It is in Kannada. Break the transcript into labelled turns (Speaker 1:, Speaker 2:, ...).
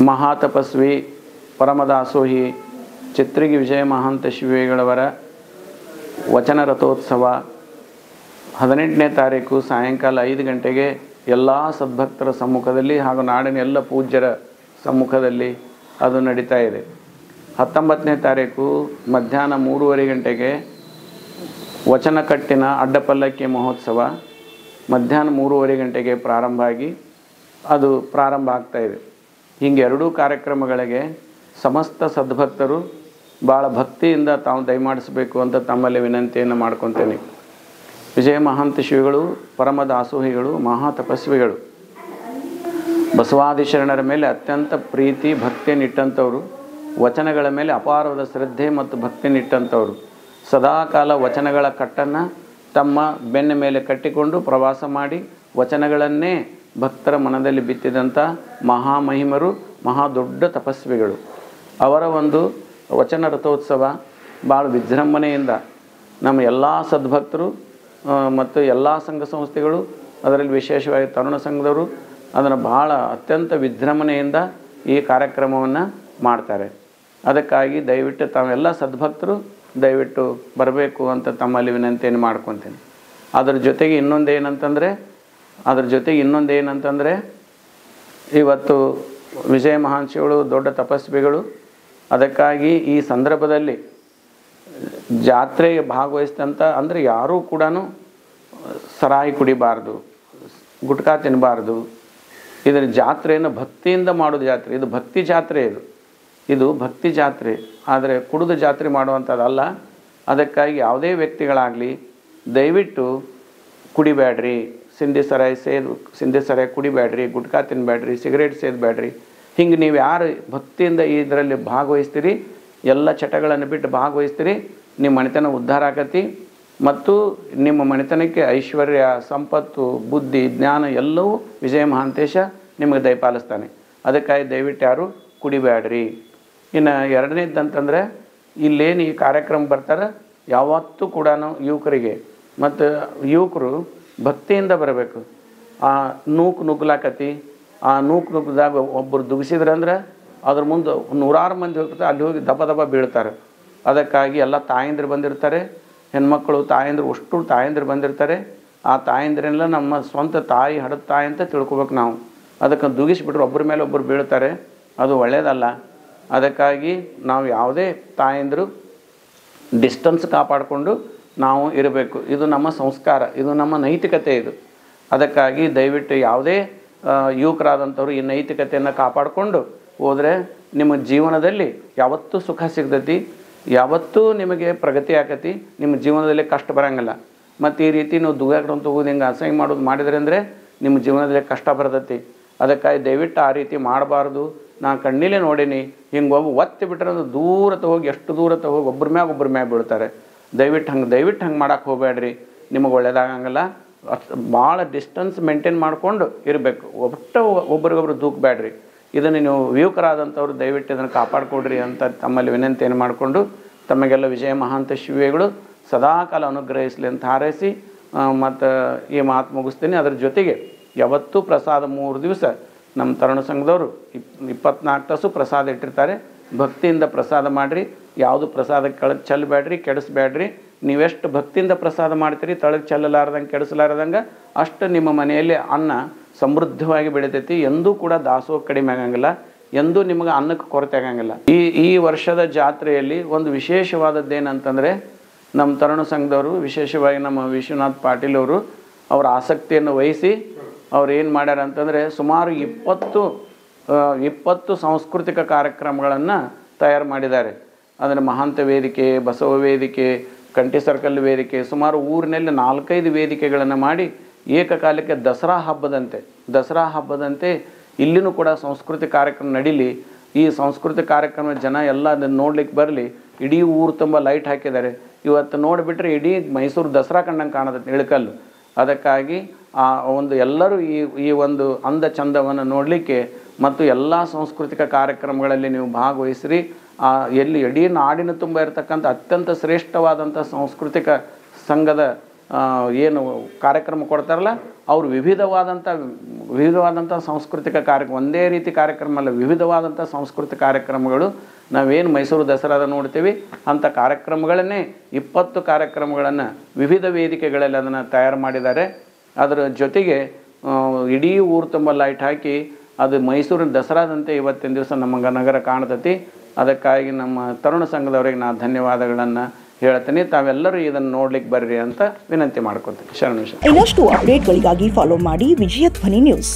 Speaker 1: ಮಹಾತಪಸ್ವಿ ಪರಮದಾಸೋಹಿ ಚಿತ್ರಿಗಿ ವಿಜಯ ಮಹಾಂತ ಶಿವೇಗಳವರ ವಚನ ರಥೋತ್ಸವ 18ನೇ ತಾರೀಕು ಸಾಯಂಕಾಲ 5 ಗಂಟೆಗೆ ಎಲ್ಲ ಸದ್ಭಕ್ತರ ಸಮ್ಮುಖದಲ್ಲಿ ಹಾಗೂ ನಾಡಿನ ಎಲ್ಲ ಪೂಜ್ಯರ ಸಮ್ಮುಖದಲ್ಲಿ ಅದು ನಡೀತಾ ಇದೆ. 19ನೇ ತಾರೀಕು ಮಧ್ಯಾಹ್ನ 3:30 ಗಂಟೆಗೆ ವಚನಕಟ್ಟಿನ ಅಡ್ಡಪಲ್ಲಕ್ಕಿ ಮಹೋತ್ಸವ ಮಧ್ಯಾಹ್ನ 3:30 ಗಂಟೆಗೆ ಪ್ರಾರಂಭ ಆಗಿ ಅದು ಪ್ರಾರಂಭ ಆಗ್ತಾ ಇದೆ. ಹೀಗೆ ಎರಡೂ ಕಾರ್ಯಕ್ರಮಗಳಿಗೆ ಸಮಸ್ತ ಸದ್ಭಕ್ತರು ಭಾಳ ಭಕ್ತಿಯಿಂದ ತಾವು ದಯಮಾಡಿಸಬೇಕು ಅಂತ ತಮ್ಮಲ್ಲಿ ವಿನಂತಿಯನ್ನು ಮಾಡ್ಕೊತೇನೆ. ವಿಜಯ ಮಹಾಂತ ಶ್ರೀಗಳು ಪರಮದಾಸೋಹಿಗಳು ಮಹಾತಪಸ್ವಿಗಳು, ಬಸವಾದಿ ಶರಣರ ಮೇಲೆ ಅತ್ಯಂತ ಪ್ರೀತಿ ಭಕ್ತಿಯನ್ನಿಟ್ಟಂಥವರು, ವಚನಗಳ ಮೇಲೆ ಅಪಾರವಾದ ಶ್ರದ್ಧೆ ಮತ್ತು ಭಕ್ತಿಯನ್ನಿಟ್ಟಂಥವರು, ಸದಾಕಾಲ ವಚನಗಳ ಕಟ್ಟನ್ನು ತಮ್ಮ ಬೆನ್ನ ಮೇಲೆ ಕಟ್ಟಿಕೊಂಡು ಪ್ರವಾಸ ಮಾಡಿ ವಚನಗಳನ್ನೇ ಭಕ್ತರ ಮನದಲ್ಲಿ ಬಿತ್ತಿದಂಥ ಮಹಾಮಹಿಮರು, ಮಹಾ ದೊಡ್ಡ ತಪಸ್ವಿಗಳು. ಅವರ ಒಂದು ವಚನ ರಥೋತ್ಸವ ಭಾಳ ವಿಜೃಂಭಣೆಯಿಂದ ನಮ್ಮ ಎಲ್ಲ ಸದ್ಭಕ್ತರು ಮತ್ತು ಎಲ್ಲ ಸಂಘ ಸಂಸ್ಥೆಗಳು, ಅದರಲ್ಲಿ ವಿಶೇಷವಾಗಿ ತರುಣ ಸಂಘದವರು ಅದನ್ನು ಭಾಳ ಅತ್ಯಂತ ವಿಜೃಂಭಣೆಯಿಂದ ಈ ಕಾರ್ಯಕ್ರಮವನ್ನು ಮಾಡ್ತಾರೆ. ಅದಕ್ಕಾಗಿ ದಯವಿಟ್ಟು ತಾವೆಲ್ಲ ಸದ್ಭಕ್ತರು ದಯವಿಟ್ಟು ಬರಬೇಕು ಅಂತ ತಮ್ಮಲ್ಲಿ ವಿನಂತಿಯನ್ನು ಮಾಡ್ಕೊತೀನಿ. ಅದರ ಜೊತೆಗೆ ಇನ್ನೊಂದೇನಂತಂದರೆ ಇವತ್ತು ವಿಜಯ ಮಹಾಂಶಿಗಳು ದೊಡ್ಡ ತಪಸ್ವಿಗಳು. ಅದಕ್ಕಾಗಿ ಈ ಸಂದರ್ಭದಲ್ಲಿ ಜಾತ್ರೆಗೆ ಭಾಗವಹಿಸಿದಂಥ ಅಂದರೆ ಯಾರೂ ಕೂಡ ಸರಾಯಿ ಕುಡಿಬಾರ್ದು, ಗುಟ್ಕಾ ತಿನ್ನಬಾರ್ದು. ಇದರ ಜಾತ್ರೆಯನ್ನು ಭಕ್ತಿಯಿಂದ ಮಾಡೋದು ಜಾತ್ರೆ. ಇದು ಭಕ್ತಿ ಜಾತ್ರೆ, ಇದು ಭಕ್ತಿ ಜಾತ್ರೆ. ಆದರೆ ಕುಡಿದು ಜಾತ್ರೆ ಮಾಡುವಂಥದ್ದಲ್ಲ. ಅದಕ್ಕಾಗಿ ಯಾವುದೇ ವ್ಯಕ್ತಿಗಳಾಗಲಿ ದಯವಿಟ್ಟು ಕುಡಿಬೇಡ್ರಿ, ಸಿಂಧಿ ಸರಾಯಿ ಕುಡಿಬೇಡ್ರಿ, ಗುಟ್ಕಾ ತಿನ್ನಬೇಡ್ರಿ, ಸಿಗರೇಟ್ ಸೇದಬೇಡ್ರಿ. ಹಿಂಗೆ ನೀವು ಯಾರು ಭಕ್ತಿಯಿಂದ ಇದರಲ್ಲಿ ಭಾಗವಹಿಸ್ತೀರಿ, ಎಲ್ಲ ಚಟಗಳನ್ನು ಬಿಟ್ಟು ಭಾಗವಹಿಸ್ತೀರಿ, ನಿಮ್ಮ ಮನೆತನ ಉದ್ಧಾರ ಆಗತಿ ಮತ್ತು ನಿಮ್ಮ ಮನೆತನಕ್ಕೆ ಐಶ್ವರ್ಯ, ಸಂಪತ್ತು, ಬುದ್ಧಿ, ಜ್ಞಾನ ಎಲ್ಲವೂ ವಿಜಯ ಮಹಾಂತೇಶ ನಿಮಗೆ ದಯಪಾಲಿಸ್ತಾನೆ. ಅದಕ್ಕಾಗಿ ದಯವಿಟ್ಟು ಯಾರು ಕುಡಿಬೇಡ್ರಿ. ಇನ್ನು ಎರಡನೇದಂತಂದರೆ ಇಲ್ಲೇನು ಈ ಕಾರ್ಯಕ್ರಮ ಬರ್ತಾರೆ ಯಾವತ್ತೂ ಕೂಡ ಯುವಕರಿಗೆ ಮತ್ತು ಯುವಕರು ಭಕ್ತಿಯಿಂದ ಬರಬೇಕು. ಆ ನುಗ್ಲಾಕತಿ, ಆ ನುಗ್ಗದಾಗ ಒಬ್ಬರು ದುಗಿಸಿದ್ರಂದ್ರೆ ಅದ್ರ ಮುಂದೆ 100 ಮಂದಿ ಹೋಗ್ತಾರೆ, ಅಲ್ಲಿ ಹೋಗಿ ದಬ ಬೀಳ್ತಾರೆ. ಅದಕ್ಕಾಗಿ ಎಲ್ಲ ತಾಯಂದಿರು ಬಂದಿರ್ತಾರೆ, ಹೆಣ್ಮಕ್ಳು ಅಷ್ಟು ತಾಯಂದಿರು ಬಂದಿರ್ತಾರೆ. ಆ ತಾಯಂದಿರೆಲ್ಲ ನಮ್ಮ ಸ್ವಂತ ತಾಯಿ, ಹಡದ ತಾಯಿ ಅಂತ ತಿಳ್ಕೊಬೇಕು ನಾವು. ಅದಕ್ಕೆ ದುಗಿಸ್ಬಿಟ್ರೆ ಒಬ್ಬರ ಮೇಲೆ ಒಬ್ಬರು ಬೀಳ್ತಾರೆ, ಅದು ಒಳ್ಳೆಯದಲ್ಲ. ಅದಕ್ಕಾಗಿ ನಾವು ಯಾವುದೇ ತಾಯಂದಿರು ಡಿಸ್ಟೆನ್ಸ್ ಕಾಪಾಡಿಕೊಂಡು ನಾವು ಇರಬೇಕು. ಇದು ನಮ್ಮ ಸಂಸ್ಕಾರ, ಇದು ನಮ್ಮ ನೈತಿಕತೆ. ಅದಕ್ಕಾಗಿ ದಯವಿಟ್ಟು ಯಾವುದೇ ಯುವಕರಾದಂಥವ್ರು ಈ ನೈತಿಕತೆಯನ್ನು ಕಾಪಾಡಿಕೊಂಡು ಹೋದರೆ ನಿಮ್ಮ ಜೀವನದಲ್ಲಿ ಯಾವತ್ತೂ ಸುಖ ಸಿಗ್ತೈತಿ, ಯಾವತ್ತೂ ನಿಮಗೆ ಪ್ರಗತಿ ಆಕತಿ, ನಿಮ್ಮ ಜೀವನದಲ್ಲಿ ಕಷ್ಟ ಬರೋಂಗಿಲ್ಲ. ಮತ್ತು ಈ ರೀತಿ ನೀವು ದುಗಾಕೊಂಡು ಹೋಗೋದು ಹಿಂಗೆ ಅಸಹ್ಯ ಮಾಡಿದ್ರೆ ಅಂದರೆ ನಿಮ್ಮ ಜೀವನದಲ್ಲಿ ಕಷ್ಟ ಬರ್ತೈತಿ. ಅದಕ್ಕಾಗಿ ದಯವಿಟ್ಟು ಆ ರೀತಿ ಮಾಡಬಾರ್ದು. ನಾನು ಕಣ್ಣಿಲೇ ನೋಡೀನಿ, ಹಿಂಗೆ ಒತ್ತಿ ಬಿಟ್ರೆ ಅದು ಎಷ್ಟು ದೂರ ಹೋಗಿ ಒಬ್ಬರ ಮ್ಯಾಗ ಬೀಳ್ತಾರೆ. ದಯವಿಟ್ಟು ಹಂಗೆ ಮಾಡೋಕ್ಕೆ ಹೋಗಬೇಡ್ರಿ, ನಿಮಗೆ ಒಳ್ಳೇದಾಗಂಗಿಲ್ಲ. ಭಾಳ ಡಿಸ್ಟೆನ್ಸ್ ಮೇಂಟೈನ್ ಮಾಡಿಕೊಂಡು ಇರಬೇಕು. ಒಬ್ರಿಗೊಬ್ರು ದೂಕಬೇಡ್ರಿ. ಇದನ್ನು ನೀವು ಯುವಕರಾದಂಥವ್ರು ದಯವಿಟ್ಟು ಇದನ್ನು ಕಾಪಾಡಿಕೊಡ್ರಿ ಅಂತ ತಮ್ಮಲ್ಲಿ ವಿನಂತಿಯನ್ನು ಮಾಡಿಕೊಂಡು ತಮಗೆಲ್ಲ ವಿಜಯ ಮಹಾಂತ ಶಿವೆಗಳು ಸದಾಕಾಲ ಅನುಗ್ರಹಿಸಲಿ ಅಂತ ಹಾರೈಸಿ ಮತ್ತು ಈ ಮಾತು ಮುಗಿಸ್ತೀನಿ. ಅದರ ಜೊತೆಗೆ ಯಾವತ್ತೂ ಪ್ರಸಾದ 3 ದಿವಸ ನಮ್ಮ ತರುಣ ಸಂಘದವರು 24 ತಾಸು ಪ್ರಸಾದ ಇಟ್ಟಿರ್ತಾರೆ. ಭಕ್ತಿಯಿಂದ ಪ್ರಸಾದ ಮಾಡಿರಿ. ಯಾವುದು ಪ್ರಸಾದ ಚೆಲ್ಲಬೇಡ್ರಿ, ಕೆಡಿಸ್ಬೇಡ್ರಿ. ನೀವೆಷ್ಟು ಭಕ್ತಿಯಿಂದ ಪ್ರಸಾದ ಮಾಡ್ತೀರಿ, ತಳಗೆ ಚೆಲ್ಲಲಾರ್ದಂಗೆ ಕೆಡಿಸಲಾರ್ದಂಗೆ ಅಷ್ಟು ನಿಮ್ಮ ಮನೆಯಲ್ಲಿ ಅನ್ನ ಸಮೃದ್ಧವಾಗಿ ಬೆಳಿತೈತಿ. ಎಂದೂ ಕೂಡ ದಾಸೋಹ ಕಡಿಮೆ ಆಗಂಗಿಲ್ಲ, ಎಂದೂ ನಿಮಗೆ ಅನ್ನಕ್ಕೆ ಕೊರತೆ ಆಗಂಗಿಲ್ಲ. ಈ ವರ್ಷದ ಜಾತ್ರೆಯಲ್ಲಿ ಒಂದು ವಿಶೇಷವಾದದ್ದೇನಂತಂದರೆ ನಮ್ಮ ತರುಣ ಸಂಘದವರು, ವಿಶೇಷವಾಗಿ ನಮ್ಮ ವಿಶ್ವನಾಥ್ ಪಾಟೀಲ್ ಅವರು ಅವರ ಆಸಕ್ತಿಯನ್ನು ವಹಿಸಿ ಅವ್ರು ಏನು ಮಾಡ್ಯಾರ ಅಂತಂದರೆ ಸುಮಾರು 20 ಸಾಂಸ್ಕೃತಿಕ ಕಾರ್ಯಕ್ರಮಗಳನ್ನು ತಯಾರು ಮಾಡಿದ್ದಾರೆ. ಅಂದರೆ ಮಹಾಂತ ವೇದಿಕೆ, ಬಸವ ವೇದಿಕೆ, ಕಂಠಿ ಸರ್ಕಲ್ ವೇದಿಕೆ, ಸುಮಾರು ಊರಿನಲ್ಲಿ 4-5 ವೇದಿಕೆಗಳನ್ನು ಮಾಡಿ ಏಕಕಾಲಕ್ಕೆ ದಸರಾ ಹಬ್ಬದಂತೆ ಇಲ್ಲಿನೂ ಕೂಡ ಸಾಂಸ್ಕೃತಿಕ ಕಾರ್ಯಕ್ರಮ ನಡೀಲಿ. ಈ ಸಾಂಸ್ಕೃತಿಕ ಕಾರ್ಯಕ್ರಮ ಜನ ಎಲ್ಲ ಅದನ್ನು ನೋಡ್ಲಿಕ್ಕೆ ಬರಲಿ. ಇಡೀ ಊರು ತುಂಬ ಲೈಟ್ ಹಾಕಿದ್ದಾರೆ. ಇವತ್ತು ನೋಡಿಬಿಟ್ರೆ ಇಡೀ ಮೈಸೂರು ದಸರಾ ಕಂಡಂಗೆ ಕಾಣುತ್ತೆ ಇಳಕಲ್ಲು. ಅದಕ್ಕಾಗಿ ಎಲ್ಲರೂ ಈ ಒಂದು ಅಂದ ಚಂದವನ್ನು ನೋಡಲಿಕ್ಕೆ ಮತ್ತು ಎಲ್ಲ ಸಾಂಸ್ಕೃತಿಕ ಕಾರ್ಯಕ್ರಮಗಳಲ್ಲಿ ನೀವು ಭಾಗವಹಿಸ್ರಿ. ಎಲ್ಲಿ ಇಡೀ ನಾಡಿನ ತುಂಬ ಇರತಕ್ಕಂಥ ಅತ್ಯಂತ ಶ್ರೇಷ್ಠವಾದಂಥ ಸಾಂಸ್ಕೃತಿಕ ಸಂಘದ ಏನು ಕಾರ್ಯಕ್ರಮ ಕೊಡ್ತಾರಲ್ಲ ಅವರು ವಿವಿಧವಾದಂಥ ಸಾಂಸ್ಕೃತಿಕ ಕಾರ್ಯಕ್ರಮ, ಒಂದೇ ರೀತಿ ಕಾರ್ಯಕ್ರಮ ಅಲ್ಲ, ವಿವಿಧವಾದಂಥ ಸಾಂಸ್ಕೃತಿಕ ಕಾರ್ಯಕ್ರಮಗಳು ನಾವೇನು ಮೈಸೂರು ದಸರಾದ ನೋಡ್ತೀವಿ ಅಂಥ ಕಾರ್ಯಕ್ರಮಗಳನ್ನೇ 20 ಕಾರ್ಯಕ್ರಮಗಳನ್ನು ವಿವಿಧ ವೇದಿಕೆಗಳಲ್ಲಿ ಅದನ್ನು ತಯಾರು ಮಾಡಿದ್ದಾರೆ. ಅದರ ಜೊತೆಗೆ ಇಡೀ ಊರು ತುಂಬ ಲೈಟ್ ಹಾಕಿ ಅದು ಮೈಸೂರಿನ ದಸರಾದಂತೆ ಇವತ್ತಿನ ದಿವಸ ನಮ್ಮ ನಗರ ಕಾಣ್ತತಿ. ಅದಕ್ಕಾಗಿ ನಮ್ಮ ತರುಣ ಸಂಘದವರಿಗೆ ನಾನು ಧನ್ಯವಾದಗಳನ್ನು ಹೇಳ್ತೀನಿ. ತಾವೆಲ್ಲರೂ ಇದನ್ನು ನೋಡ್ಲಿಕ್ಕೆ ಬರ್ರಿ ಅಂತ ವಿನಂತಿ ಮಾಡ್ಕೊತೀನಿ. ಶರಣ.
Speaker 2: ಇನ್ನಷ್ಟು ಅಪ್ಡೇಟ್ಗಳಿಗಾಗಿ ಫಾಲೋ ಮಾಡಿ ವಿಜಯ ಧ್ವನಿ ನ್ಯೂಸ್.